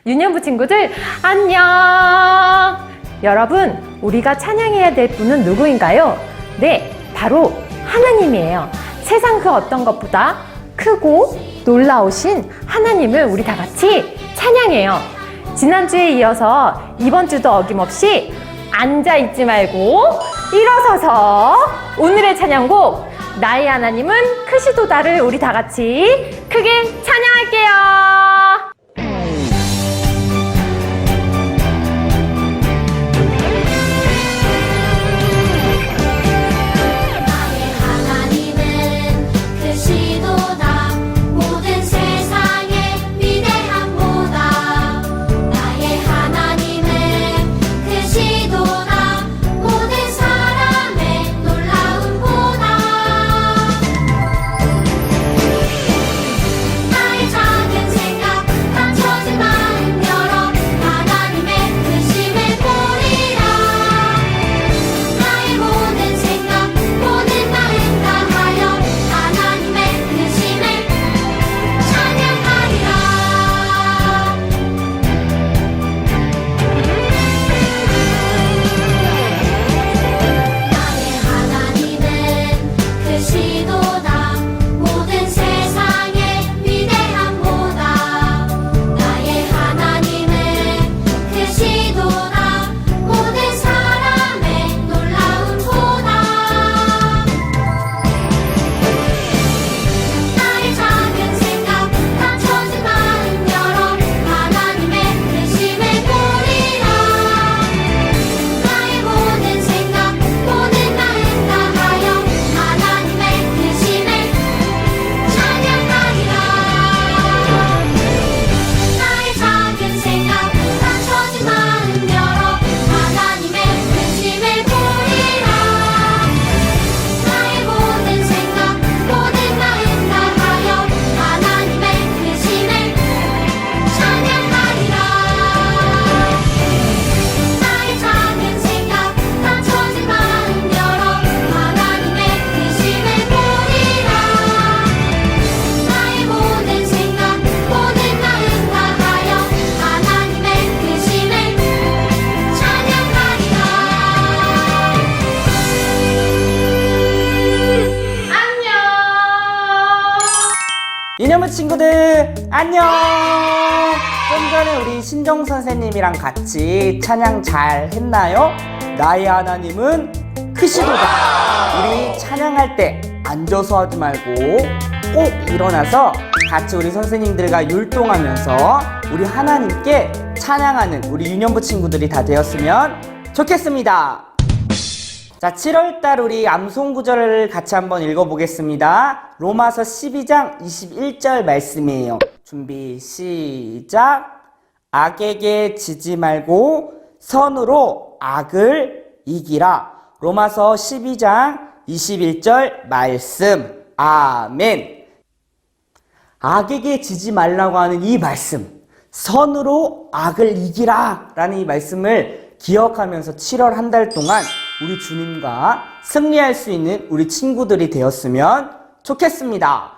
유년부 친구들 안녕! 여러분, 우리가 찬양해야 될 분은 누구인가요? 네, 바로 하나님이에요. 세상 그 어떤 것보다 크고 놀라우신 하나님을 우리 다 같이 찬양해요. 지난주에 이어서 이번 주도 어김없이 앉아있지 말고 일어서서 오늘의 찬양곡 나의 하나님은 크시도다를 우리 다 같이 크게 찬양할게요. 유년부 친구들 안녕! 좀 전에 우리 신정 선생님이랑 같이 찬양 잘 했나요? 나의 하나님은 크시도다. 우리 찬양할 때 앉아서 하지 말고 꼭 일어나서 같이 우리 선생님들과 율동하면서 우리 하나님께 찬양하는 우리 유년부 친구들이 다 되었으면 좋겠습니다. 자, 7월달 우리 암송 구절을 같이 한번 읽어보겠습니다. 로마서 12장 21절 말씀이에요. 준비 시작. 악에게 지지 말고 선으로 악을 이기라. 로마서 12장 21절 말씀. 아멘. 악에게 지지 말라고 하는 이 말씀, 선으로 악을 이기라 라는 이 말씀을 기억하면서 7월 한 달 동안 우리 주님과 승리할 수 있는 우리 친구들이 되었으면 좋겠습니다.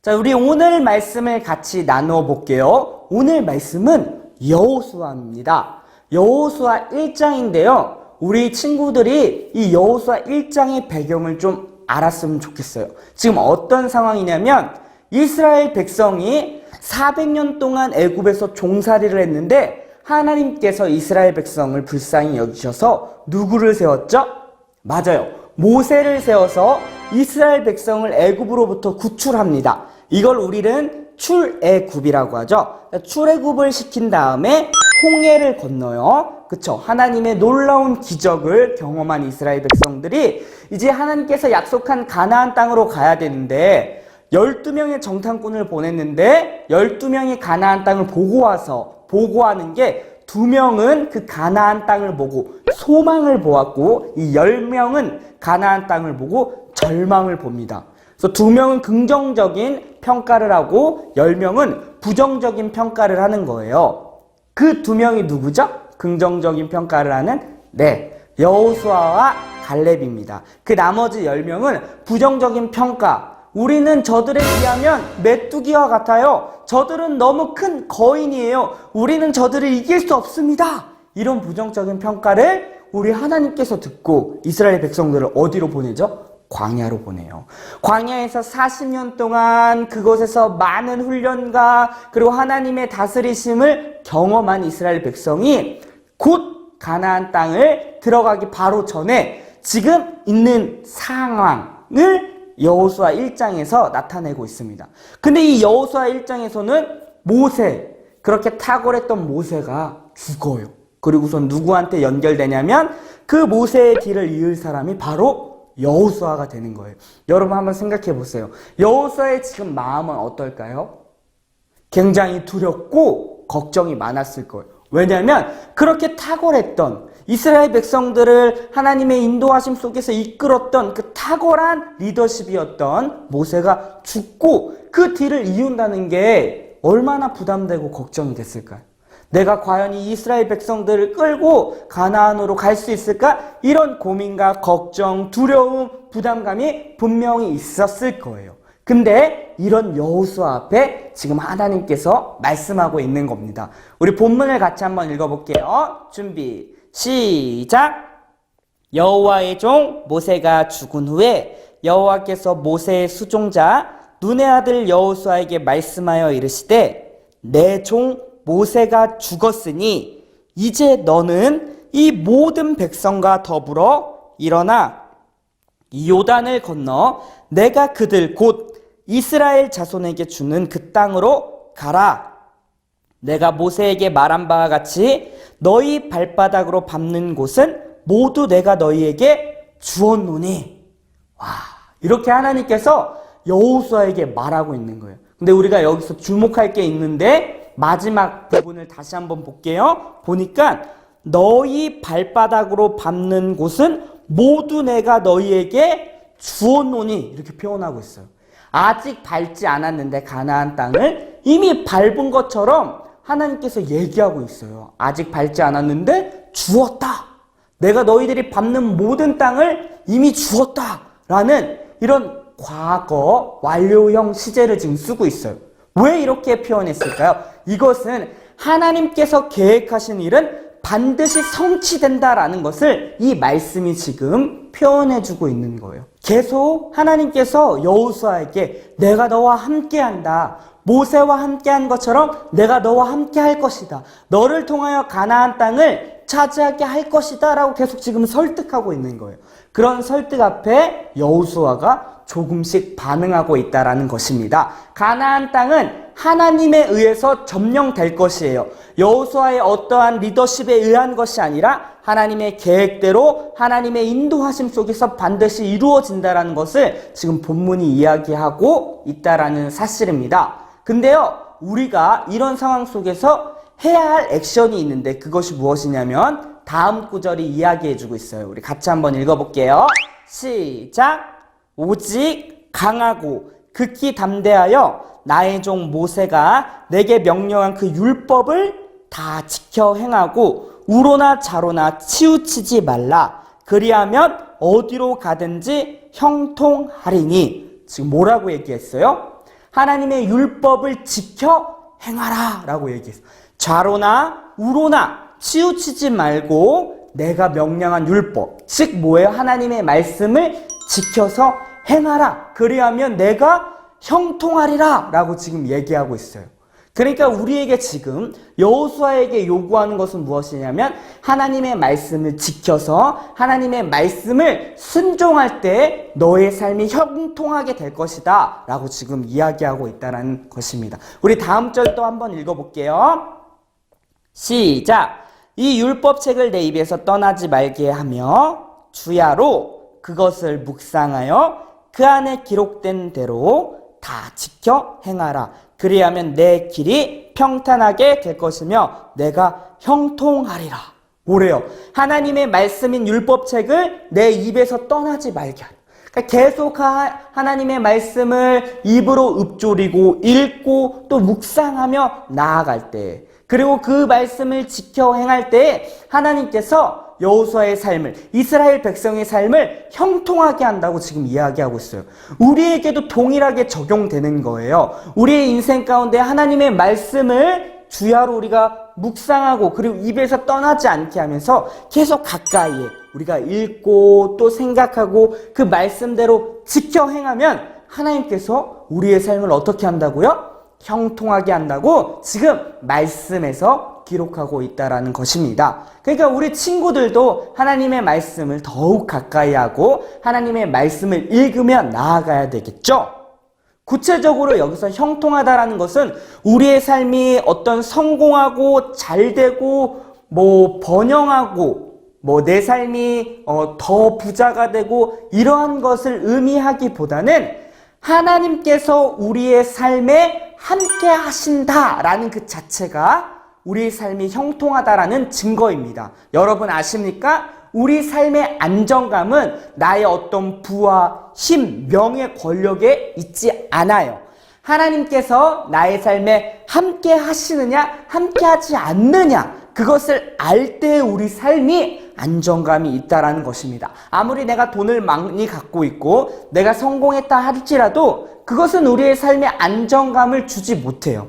자, 우리 오늘 말씀을 같이 나누어 볼게요. 오늘 말씀은 여호수아입니다. 여호수아 1장인데요. 우리 친구들이 이 여호수아 1장의 배경을 좀 알았으면 좋겠어요. 지금 어떤 상황이냐면 이스라엘 백성이 400년 동안 애굽에서 종살이를 했는데 하나님께서 이스라엘 백성을 불쌍히 여기셔서 누구를 세웠죠? 맞아요. 모세를 세워서 이스라엘 백성을 애굽으로부터 구출합니다. 이걸 우리는 출애굽이라고 하죠. 출애굽을 시킨 다음에 홍해를 건너요. 그쵸? 하나님의 놀라운 기적을 경험한 이스라엘 백성들이 이제 하나님께서 약속한 가나안 땅으로 가야 되는데 12명의 정탐꾼을 보냈는데 12명이 가나안 땅을 보고 와서 보고하는 게 2명은 그 가나안 땅을 보고 소망을 보았고 이 10명은 가나안 땅을 보고 절망을 봅니다. 그래서 2명은 긍정적인 평가를 하고 10명은 부정적인 평가를 하는 거예요. 그 2명이 누구죠? 긍정적인 평가를 하는 여호수아와 갈렙입니다. 그 나머지 10명은 부정적인 평가, 우리는 저들에 비하면 메뚜기와 같아요. 저들은 너무 큰 거인이에요. 우리는 저들을 이길 수 없습니다. 이런 부정적인 평가를 우리 하나님께서 듣고 이스라엘 백성들을 어디로 보내죠? 광야로 보내요. 광야에서 40년 동안 그곳에서 많은 훈련과 그리고 하나님의 다스리심을 경험한 이스라엘 백성이 곧 가나안 땅을 들어가기 바로 전에 지금 있는 상황을 여호수아 1장에서 나타내고 있습니다. 근데 이 여호수아 1장에서는 모세, 그렇게 탁월했던 모세가 죽어요. 그리고선 누구한테 연결되냐면 그 모세의 뒤를 이을 사람이 바로 여호수아가 되는 거예요. 여러분 한번 생각해 보세요. 여호수아의 지금 마음은 어떨까요? 굉장히 두렵고 걱정이 많았을 거예요. 왜냐하면 그렇게 탁월했던 이스라엘 백성들을 하나님의 인도하심 속에서 이끌었던 그 탁월한 리더십이었던 모세가 죽고 그 뒤를 이은다는 게 얼마나 부담되고 걱정이 됐을까요? 내가 과연 이 이스라엘 백성들을 끌고 가나안으로 갈 수 있을까? 이런 고민과 걱정, 두려움, 부담감이 분명히 있었을 거예요. 근데 이런 여호수아 앞에 지금 하나님께서 말씀하고 있는 겁니다. 우리 본문을 같이 한번 읽어볼게요. 준비, 시작! 여호와의 종 모세가 죽은 후에 여호와께서 모세의 수종자 눈의 아들 여호수아에게 말씀하여 이르시되 내 종 모세가 죽었으니 이제 너는 이 모든 백성과 더불어 일어나 이 요단을 건너 내가 그들 곧 이스라엘 자손에게 주는 그 땅으로 가라. 내가 모세에게 말한 바와 같이 너희 발바닥으로 밟는 곳은 모두 내가 너희에게 주었노니. 와, 이렇게 하나님께서 여호수아에게 말하고 있는 거예요. 근데 우리가 여기서 주목할 게 있는데 마지막 부분을 다시 한번 볼게요. 보니까 너희 발바닥으로 밟는 곳은 모두 내가 너희에게 주었노니 이렇게 표현하고 있어요. 아직 밟지 않았는데 가나안 땅을 이미 밟은 것처럼 하나님께서 얘기하고 있어요. 아직 밟지 않았는데 주었다. 내가 너희들이 밟는 모든 땅을 이미 주었다라는 이런 과거 완료형 시제를 지금 쓰고 있어요. 왜 이렇게 표현했을까요? 이것은 하나님께서 계획하신 일은 반드시 성취된다라는 것을 이 말씀이 지금 표현해주고 있는 거예요. 계속 하나님께서 여호수아에게 내가 너와 함께한다. 모세와 함께한 것처럼 내가 너와 함께할 것이다. 너를 통하여 가나안 땅을 차지하게 할 것이다 라고 계속 지금 설득하고 있는 거예요. 그런 설득 앞에 여호수아가 조금씩 반응하고 있다라는 것입니다. 가나안 땅은 하나님에 의해서 점령될 것이에요. 여호수아의 어떠한 리더십에 의한 것이 아니라 하나님의 계획대로 하나님의 인도하심 속에서 반드시 이루어진다라는 것을 지금 본문이 이야기하고 있다라는 사실입니다. 근데요, 우리가 이런 상황 속에서 해야 할 액션이 있는데 그것이 무엇이냐면 다음 구절이 이야기해주고 있어요. 우리 같이 한번 읽어볼게요. 시작! 오직 강하고 극히 담대하여 나의 종 모세가 내게 명령한 그 율법을 다 지켜 행하고 우로나 좌로나 치우치지 말라. 그리하면 어디로 가든지 형통하리니. 지금 뭐라고 얘기했어요? 하나님의 율법을 지켜 행하라 라고 얘기했어요. 좌로나 우로나 치우치지 말고 내가 명령한 율법, 즉 뭐예요? 하나님의 말씀을 지켜서 행하라. 그리하면 내가 형통하리라 라고 지금 얘기하고 있어요. 그러니까 우리에게 지금 여호수아에게 요구하는 것은 무엇이냐면 하나님의 말씀을 지켜서 하나님의 말씀을 순종할 때 너의 삶이 형통하게 될 것이다 라고 지금 이야기하고 있다는 것입니다. 우리 다음 절 또 한번 읽어볼게요. 시작! 이 율법책을 내 입에서 떠나지 말게 하며 주야로 그것을 묵상하여 그 안에 기록된 대로 다 지켜 행하라. 그리하면 내 길이 평탄하게 될 것이며 내가 형통하리라. 뭐래요? 하나님의 말씀인 율법책을 내 입에서 떠나지 말게 하라. 그러니까 계속 하나님의 말씀을 입으로 읊조리고 읽고 또 묵상하며 나아갈 때, 그리고 그 말씀을 지켜 행할 때 하나님께서 여호수아의 삶을, 이스라엘 백성의 삶을 형통하게 한다고 지금 이야기하고 있어요. 우리에게도 동일하게 적용되는 거예요. 우리의 인생 가운데 하나님의 말씀을 주야로 우리가 묵상하고 그리고 입에서 떠나지 않게 하면서 계속 가까이에 우리가 읽고 또 생각하고 그 말씀대로 지켜 행하면 하나님께서 우리의 삶을 어떻게 한다고요? 형통하게 한다고 지금 말씀에서 기록하고 있다라는 것입니다. 그러니까 우리 친구들도 하나님의 말씀을 더욱 가까이 하고 하나님의 말씀을 읽으며 나아가야 되겠죠? 구체적으로 여기서 형통하다라는 것은 우리의 삶이 어떤 성공하고 잘되고 번영하고 내 삶이 더 부자가 되고 이러한 것을 의미하기보다는 하나님께서 우리의 삶에 함께 하신다라는 그 자체가 우리의 삶이 형통하다라는 증거입니다. 여러분 아십니까? 우리 삶의 안정감은 나의 어떤 부와 힘, 명예, 권력에 있지 않아요. 하나님께서 나의 삶에 함께 하시느냐, 함께 하지 않느냐, 그것을 알 때 우리 삶이 안정감이 있다라는 것입니다. 아무리 내가 돈을 많이 갖고 있고 내가 성공했다 할지라도 그것은 우리의 삶에 안정감을 주지 못해요.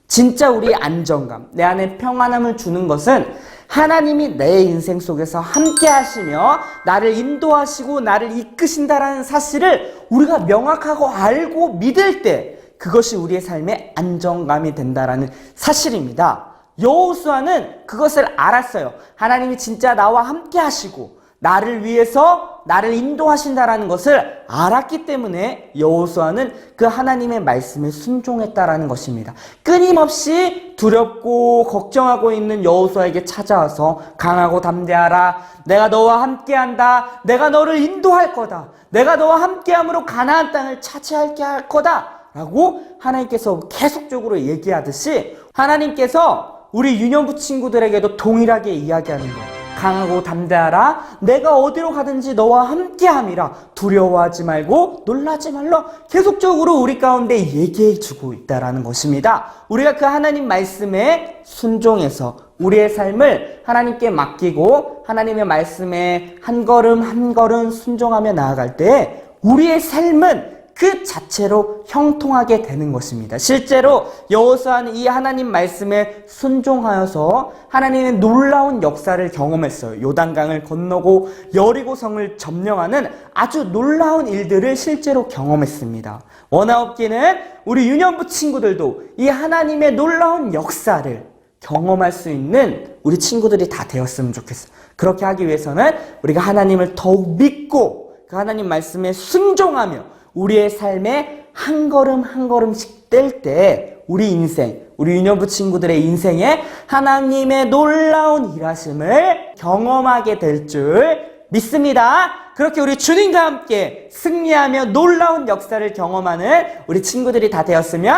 진짜 우리의 안정감, 내 안에 평안함을 주는 것은 하나님이 내 인생 속에서 함께 하시며 나를 인도하시고 나를 이끄신다라는 사실을 우리가 명확하고 알고 믿을 때 그것이 우리의 삶의 안정감이 된다라는 사실입니다. 여호수아는 그것을 알았어요. 하나님이 진짜 나와 함께 하시고 나를 위해서 나를 인도하신다라는 것을 알았기 때문에 여호수아는 그 하나님의 말씀에 순종했다라는 것입니다. 끊임없이 두렵고 걱정하고 있는 여호수아에게 찾아와서 강하고 담대하라. 내가 너와 함께한다. 내가 너를 인도할 거다. 내가 너와 함께함으로 가나안 땅을 차지하게 할 거다. 라고 하나님께서 계속적으로 얘기하듯이 하나님께서 우리 유년부 친구들에게도 동일하게 이야기하는 거예요. 강하고 담대하라. 내가 어디로 가든지 너와 함께함이라. 두려워하지 말고 놀라지 말라. 계속적으로 우리 가운데 얘기해 주고 있다라는 것입니다. 우리가 그 하나님 말씀에 순종해서 우리의 삶을 하나님께 맡기고 하나님의 말씀에 한 걸음 한 걸음 순종하며 나아갈 때 우리의 삶은 그 자체로 형통하게 되는 것입니다. 실제로 여호수아는 이 하나님 말씀에 순종하여서 하나님의 놀라운 역사를 경험했어요. 요단강을 건너고 여리고성을 점령하는 아주 놀라운 일들을 실제로 경험했습니다. 원하옵기는 우리 유년부 친구들도 이 하나님의 놀라운 역사를 경험할 수 있는 우리 친구들이 다 되었으면 좋겠어요. 그렇게 하기 위해서는 우리가 하나님을 더욱 믿고 그 하나님 말씀에 순종하며 우리의 삶에 한 걸음 한 걸음씩 뗄 때 우리 인생, 우리 유년부 친구들의 인생에 하나님의 놀라운 일하심을 경험하게 될 줄 믿습니다. 그렇게 우리 주님과 함께 승리하며 놀라운 역사를 경험하는 우리 친구들이 다 되었으면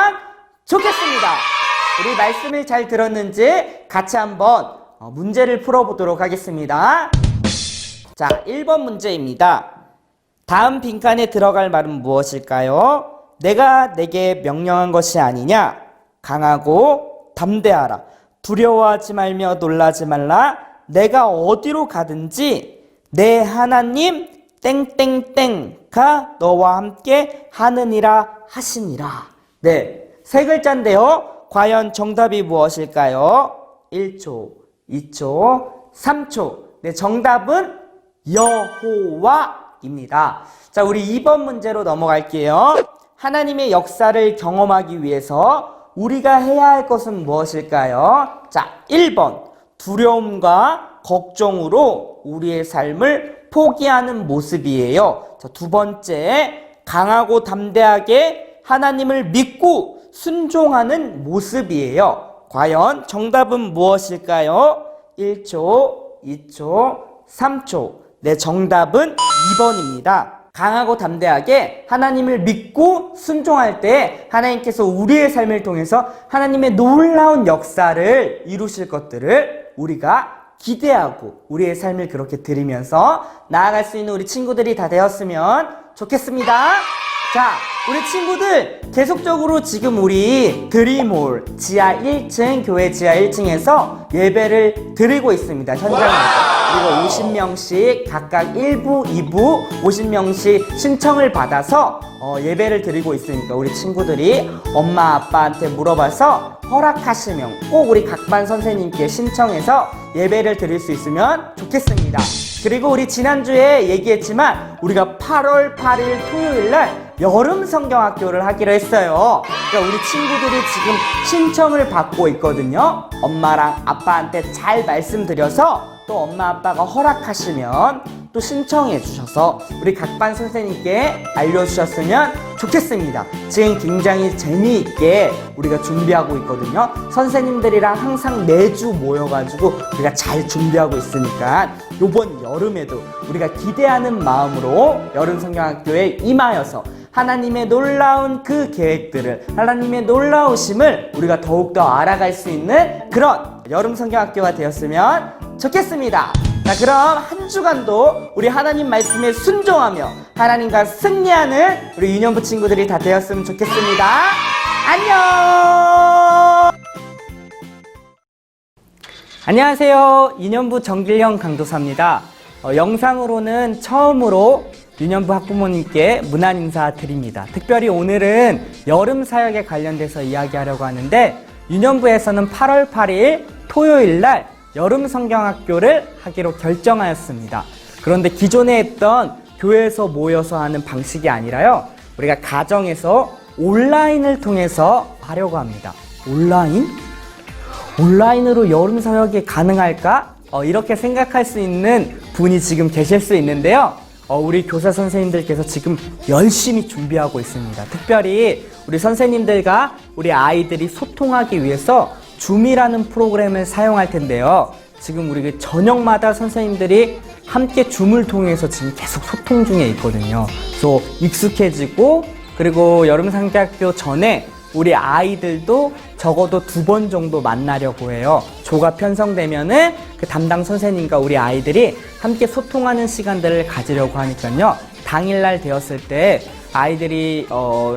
좋겠습니다. 우리 말씀을 잘 들었는지 같이 한번 문제를 풀어보도록 하겠습니다. 자, 1번 문제입니다. 다음 빈칸에 들어갈 말은 무엇일까요? 내가 내게 명령한 것이 아니냐? 강하고 담대하라. 두려워하지 말며 놀라지 말라. 내가 어디로 가든지 내 하나님 땡땡땡가 너와 함께 하느니라 하시니라. 네, 세 글자인데요. 과연 정답이 무엇일까요? 1초, 2초, 3초. 네, 정답은 여호와 입니다. 자, 우리 2번 문제로 넘어갈게요. 하나님의 역사를 경험하기 위해서 우리가 해야 할 것은 무엇일까요? 자, 1번 두려움과 걱정으로 우리의 삶을 포기하는 모습이에요. 자, 두 번째 강하고 담대하게 하나님을 믿고 순종하는 모습이에요. 과연 정답은 무엇일까요? 1초, 2초, 3초. 네, 정답은 2번입니다. 강하고 담대하게 하나님을 믿고 순종할 때 하나님께서 우리의 삶을 통해서 하나님의 놀라운 역사를 이루실 것들을 우리가 기대하고 우리의 삶을 그렇게 드리면서 나아갈 수 있는 우리 친구들이 다 되었으면 좋겠습니다. 자, 우리 친구들 계속적으로 지금 우리 드림홀 지하 1층, 교회 지하 1층에서 예배를 드리고 있습니다. 현장에서. 그리고 50명씩 각각 1부, 2부 50명씩 신청을 받아서 예배를 드리고 있으니까 우리 친구들이 엄마 아빠한테 물어봐서 허락하시면 꼭 우리 각반 선생님께 신청해서 예배를 드릴 수 있으면 좋겠습니다. 그리고 우리 지난주에 얘기했지만 우리가 8월 8일 토요일날 여름 성경학교를 하기로 했어요. 그러니까 우리 친구들이 지금 신청을 받고 있거든요. 엄마랑 아빠한테 잘 말씀드려서 또 엄마 아빠가 허락하시면 또 신청해 주셔서 우리 각반 선생님께 알려주셨으면 좋겠습니다. 지금 굉장히 재미있게 우리가 준비하고 있거든요. 선생님들이랑 항상 매주 모여가지고 우리가 잘 준비하고 있으니까 이번 여름에도 우리가 기대하는 마음으로 여름 성경학교에 임하여서 하나님의 놀라운 그 계획들을, 하나님의 놀라우심을 우리가 더욱더 알아갈 수 있는 그런 여름 성경학교가 되었으면 좋겠습니다. 자, 그럼 한 주간도 우리 하나님 말씀에 순종하며 하나님과 승리하는 우리 유년부 친구들이 다 되었으면 좋겠습니다. 안녕! 안녕하세요. 유년부 정길영 강도사입니다. 영상으로는 처음으로 유년부 학부모님께 문안 인사 드립니다. 특별히 오늘은 여름 사역에 관련돼서 이야기하려고 하는데 유년부에서는 8월 8일 토요일 날 여름 성경학교를 하기로 결정하였습니다. 그런데 기존에 했던 교회에서 모여서 하는 방식이 아니라요, 우리가 가정에서 온라인을 통해서 하려고 합니다. 온라인? 온라인으로 여름 사역이 가능할까? 이렇게 생각할 수 있는 분이 지금 계실 수 있는데요. 우리 교사 선생님들께서 지금 열심히 준비하고 있습니다. 특별히 우리 선생님들과 우리 아이들이 소통하기 위해서 줌이라는 프로그램을 사용할 텐데요. 지금 우리 저녁마다 선생님들이 함께 줌을 통해서 지금 계속 소통 중에 있거든요. 그래서 익숙해지고, 그리고 여름 성경학교 전에 우리 아이들도 적어도 2번 정도 만나려고 해요. 조가 편성되면은 그 담당 선생님과 우리 아이들이 함께 소통하는 시간들을 가지려고 하니까요. 당일날 되었을 때 아이들이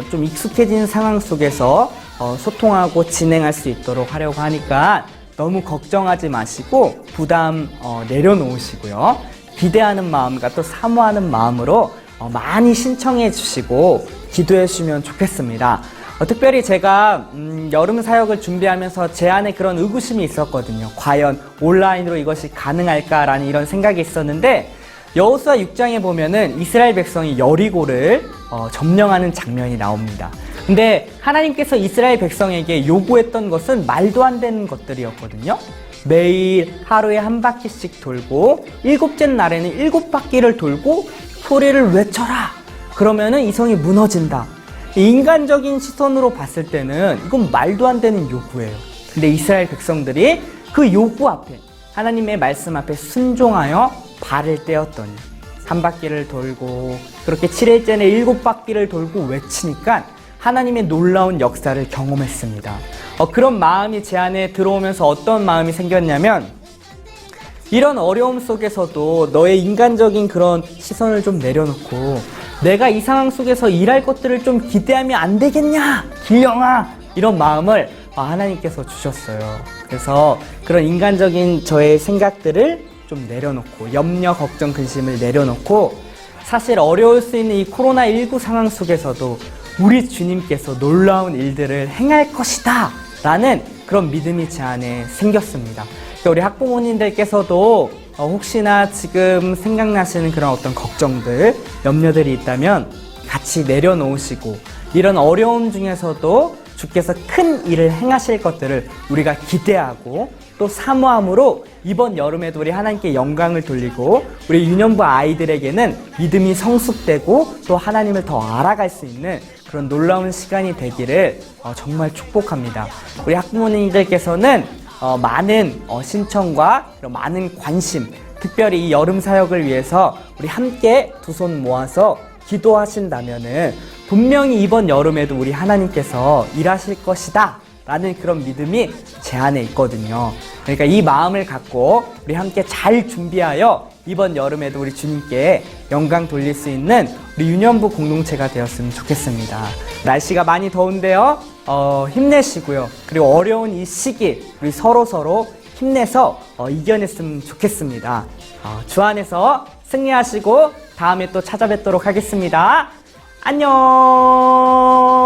좀 익숙해진 상황 속에서 소통하고 진행할 수 있도록 하려고 하니까 너무 걱정하지 마시고 부담 내려놓으시고요. 기대하는 마음과 또 사모하는 마음으로 많이 신청해 주시고 기도해 주시면 좋겠습니다. 특별히 제가 여름 사역을 준비하면서 제 안에 그런 의구심이 있었거든요. 과연 온라인으로 이것이 가능할까라는 이런 생각이 있었는데, 여호수아 6장에 보면은 이스라엘 백성이 여리고를 점령하는 장면이 나옵니다. 근데 하나님께서 이스라엘 백성에게 요구했던 것은 말도 안 되는 것들이었거든요. 매일 하루에 한 바퀴씩 돌고 7째 날에는 7바퀴를 돌고 소리를 외쳐라. 그러면은 이 성이 무너진다. 인간적인 시선으로 봤을 때는 이건 말도 안 되는 요구예요. 근데 이스라엘 백성들이 그 요구 앞에, 하나님의 말씀 앞에 순종하여 발을 떼었더니 한 바퀴를 돌고, 그렇게 7일째는 7바퀴를 돌고 외치니까 하나님의 놀라운 역사를 경험했습니다. 그런 마음이 제 안에 들어오면서 어떤 마음이 생겼냐면, 이런 어려움 속에서도 너의 인간적인 그런 시선을 좀 내려놓고 내가 이 상황 속에서 일할 것들을 좀 기대하면 안 되겠냐, 길영아, 이런 마음을 하나님께서 주셨어요. 그래서 그런 인간적인 저의 생각들을 좀 내려놓고, 염려, 걱정, 근심을 내려놓고, 사실 어려울 수 있는 이 코로나19 상황 속에서도 우리 주님께서 놀라운 일들을 행할 것이다 라는 그런 믿음이 제 안에 생겼습니다. 그러니까 우리 학부모님들께서도 혹시나 지금 생각나시는 그런 어떤 걱정들, 염려들이 있다면 같이 내려놓으시고, 이런 어려움 중에서도 주께서 큰 일을 행하실 것들을 우리가 기대하고 또 사모함으로 이번 여름에도 우리 하나님께 영광을 돌리고, 우리 유년부 아이들에게는 믿음이 성숙되고 또 하나님을 더 알아갈 수 있는 그런 놀라운 시간이 되기를 정말 축복합니다. 우리 학부모님들께서는 많은 신청과 많은 관심, 특별히 이 여름 사역을 위해서 우리 함께 두 손 모아서 기도하신다면은 분명히 이번 여름에도 우리 하나님께서 일하실 것이다 라는 그런 믿음이 제 안에 있거든요. 그러니까 이 마음을 갖고 우리 함께 잘 준비하여 이번 여름에도 우리 주님께 영광 돌릴 수 있는 우리 유년부 공동체가 되었으면 좋겠습니다. 날씨가 많이 더운데요, 힘내시고요. 그리고 어려운 이 시기 우리 서로 힘내서 이겨냈으면 좋겠습니다. 주 안에서 승리하시고 다음에 또 찾아뵙도록 하겠습니다. 안녕.